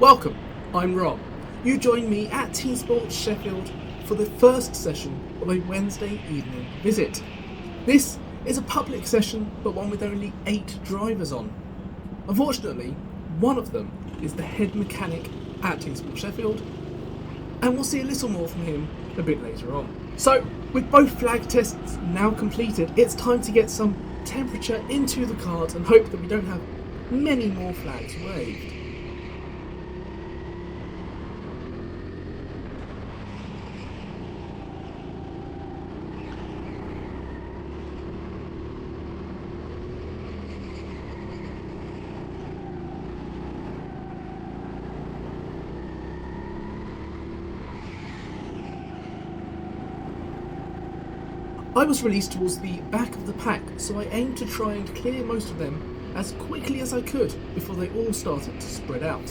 Welcome, I'm Rob. You join me at TeamSport Sheffield for the first session of a Wednesday evening visit. This is a public session, but one with only 8 drivers on. Unfortunately, one of them is the head mechanic at TeamSport Sheffield, and we'll see a little more from him a bit later on. So, with both flag tests now completed, it's time to get some temperature into the kart and hope that we don't have many more flags waved. I was released towards the back of the pack, so I aimed to try and clear most of them as quickly as I could before they all started to spread out.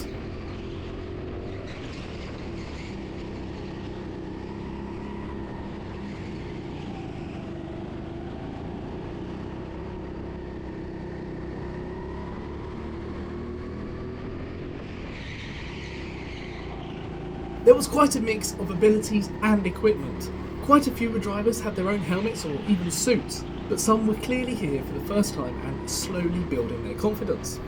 There was quite a mix of abilities and equipment. Quite a few drivers had their own helmets or even suits, but some were clearly here for the first time and slowly building their confidence.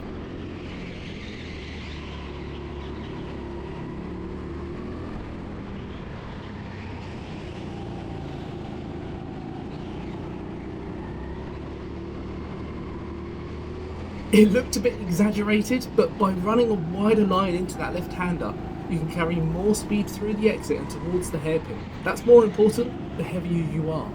It looked a bit exaggerated, but by running a wider line into that left-hander, you can carry more speed through the exit and towards the hairpin. That's more important the heavier you are.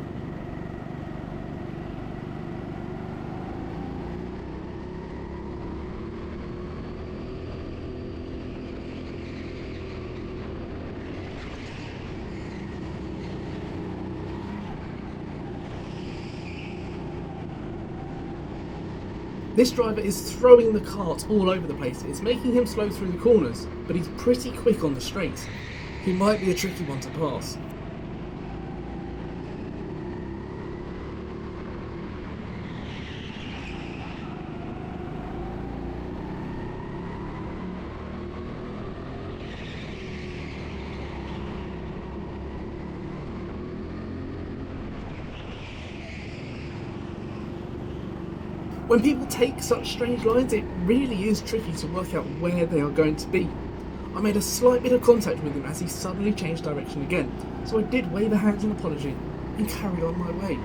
This driver is throwing the kart all over the place. It's making him slow through the corners, but he's pretty quick on the straights. He might be a tricky one to pass. When people take such strange lines, it really is tricky to work out where they are going to be. I made a slight bit of contact with him as he suddenly changed direction again, so I did wave a hand in apology and carried on my way.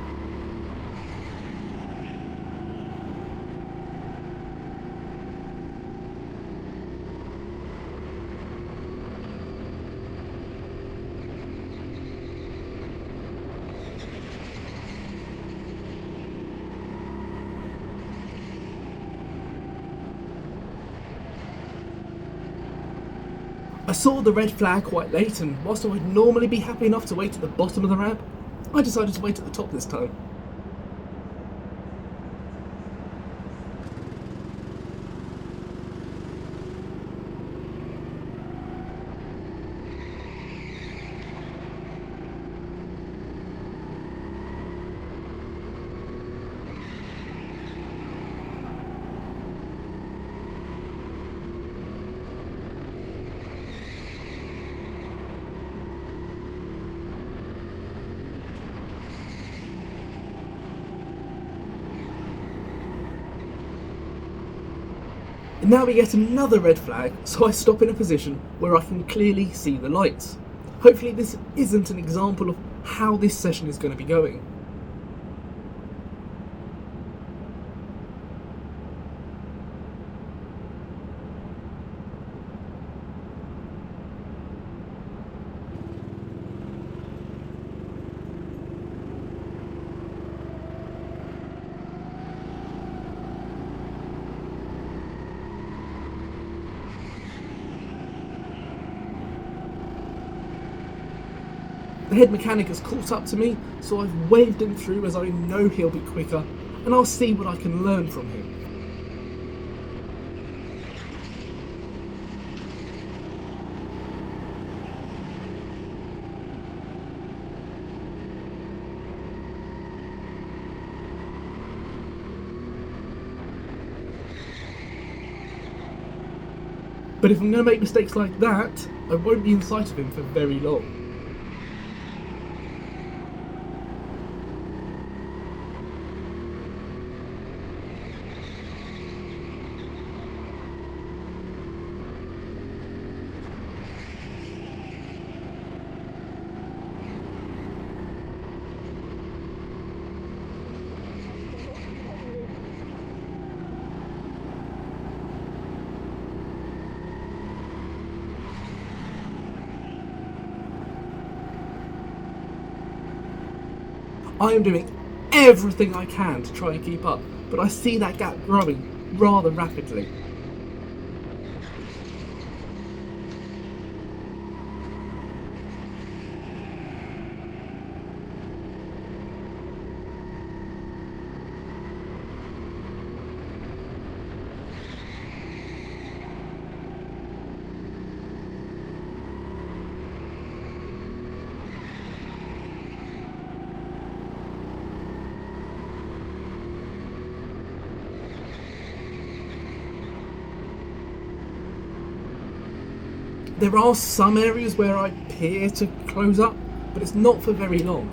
I saw the red flag quite late, and whilst I would normally be happy enough to wait at the bottom of the ramp, I decided to wait at the top this time. And now we get another red flag, so I stop in a position where I can clearly see the lights. Hopefully this isn't an example of how this session is going to be going. The head mechanic has caught up to me, so I've waved him through as I know he'll be quicker, and I'll see what I can learn from him. But if I'm going to make mistakes like that, I won't be in sight of him for very long. I am doing everything I can to try and keep up, but I see that gap growing rather rapidly. There are some areas where I appear to close up, but it's not for very long.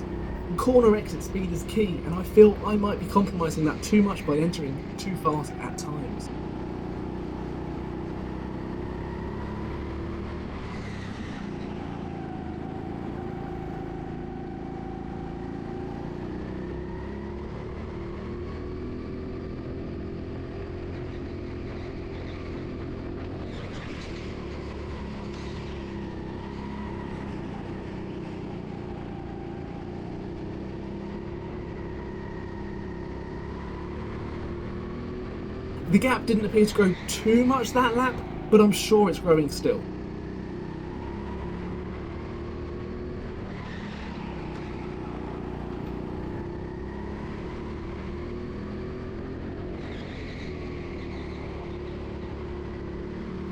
Corner exit speed is key, and I feel I might be compromising that too much by entering too fast at times. The gap didn't appear to grow too much that lap, but I'm sure it's growing still.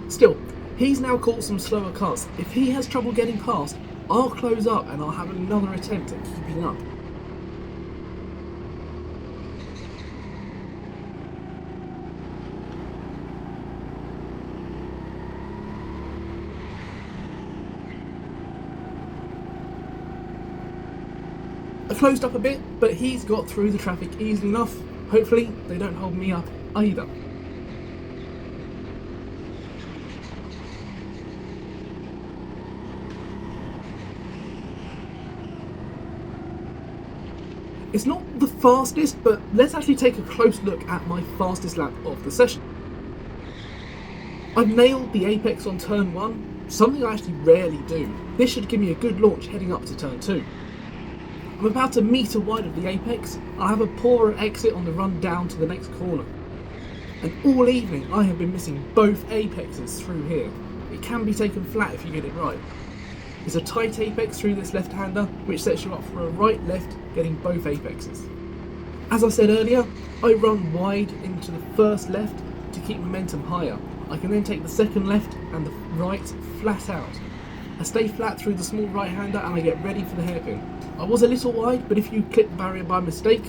Still, he's now caught some slower cars. If he has trouble getting past, I'll close up and I'll have another attempt at keeping up. I closed up a bit, but he's got through the traffic easily enough. Hopefully, they don't hold me up either. It's not the fastest, but let's actually take a close look at my fastest lap of the session. I've nailed the apex on turn 1, something I actually rarely do. This should give me a good launch heading up to turn 2. I'm about a metre wide of the apex. I have a poorer exit on the run down to the next corner. And all evening I have been missing both apexes through here. It can be taken flat if you get it right. There's a tight apex through this left-hander which sets you up for a right-left getting both apexes. As I said earlier, I run wide into the first left to keep momentum higher. I can then take the second left and the right flat out. I stay flat through the small right-hander and I get ready for the hairpin. I was a little wide, but if you clip the barrier by mistake,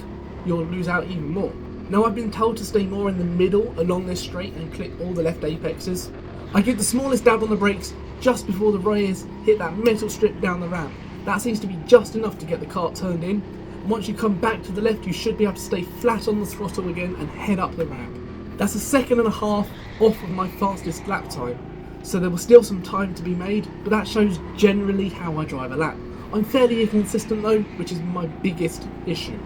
you'll lose out even more. Now I've been told to stay more in the middle along this straight and clip all the left apexes. I give the smallest dab on the brakes just before the rears hit that metal strip down the ramp. That seems to be just enough to get the kart turned in. And once you come back to the left, you should be able to stay flat on the throttle again and head up the ramp. That's 1.5 seconds off of my fastest lap time. So there was still some time to be made, but that shows generally how I drive a lap. I'm fairly inconsistent though, which is my biggest issue.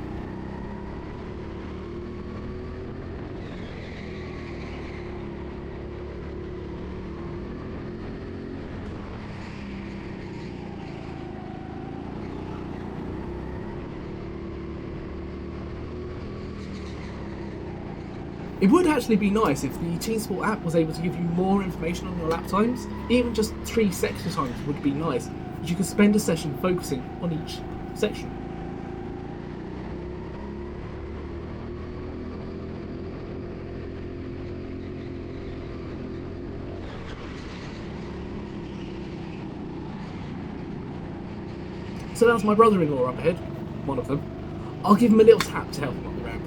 It would actually be nice if the TeamSport app was able to give you more information on your lap times. Even just 3 sector times would be nice, as you could spend a session focusing on each section. So that's my brother-in-law up ahead, one of them. I'll give him a little tap to help him up the ramp.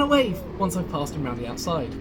and a wave once I've passed him round the outside.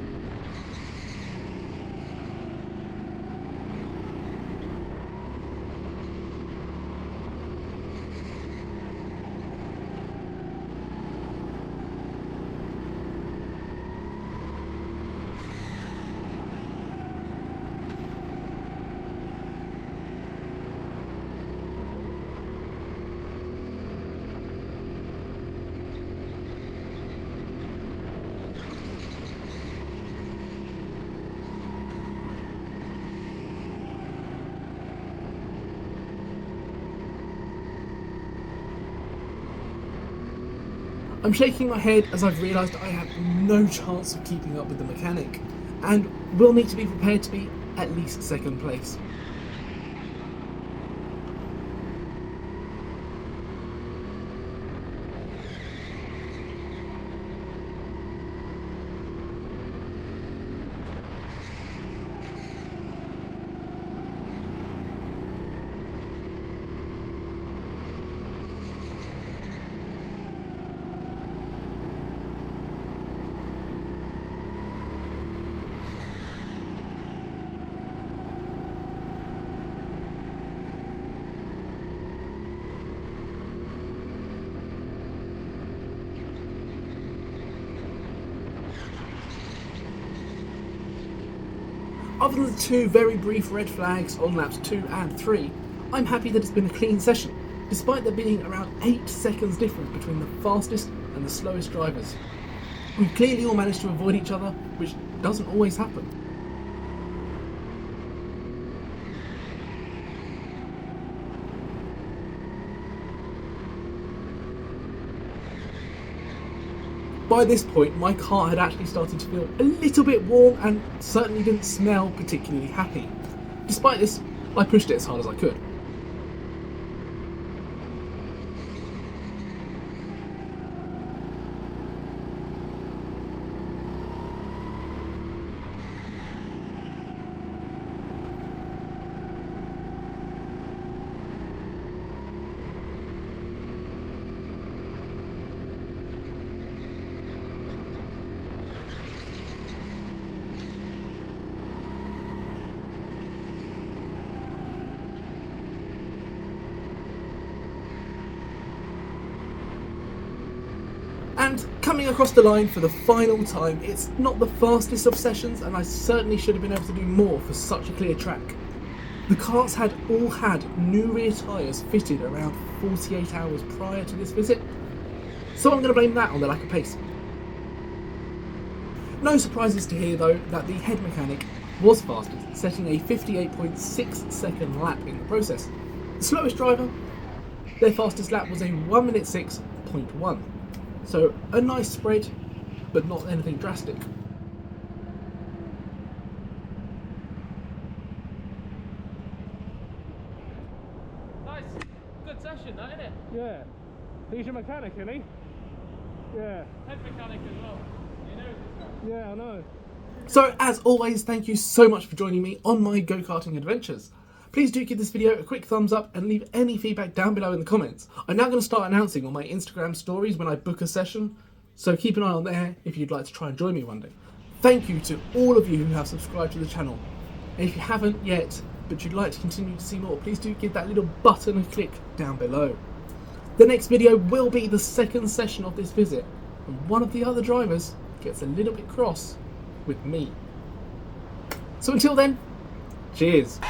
I'm shaking my head as I've realised I have no chance of keeping up with the mechanic, and will need to be prepared to be at least second place. Other than the two very brief red flags on laps 2 and 3, I'm happy that it's been a clean session, despite there being around 8 seconds difference between the fastest and the slowest drivers. We've clearly all managed to avoid each other, which doesn't always happen. By this point, my car had actually started to feel a little bit warm and certainly didn't smell particularly happy. Despite this, I pushed it as hard as I could. And coming across the line for the final time, it's not the fastest of sessions, and I certainly should have been able to do more for such a clear track. The karts had all had new rear tyres fitted around 48 hours prior to this visit, so I'm going to blame that on the lack of pace. No surprises to hear though that the head mechanic was fastest, setting a 58.6 second lap in the process. The slowest driver, their fastest lap was a 1 minute 6.1. So a nice spread, but not anything drastic. Nice, good session that, isn't it? Yeah. He's your mechanic, isn't he? Yeah. Head mechanic as well. You know this guy. Yeah, I know. So as always, thank you so much for joining me on my go-karting adventures. Please do give this video a quick thumbs up and leave any feedback down below in the comments. I'm now going to start announcing on my Instagram stories when I book a session, so keep an eye on there if you'd like to try and join me one day. Thank you to all of you who have subscribed to the channel. And if you haven't yet, but you'd like to continue to see more, please do give that little button a click down below. The next video will be the second session of this visit, and one of the other drivers gets a little bit cross with me. So until then, cheers.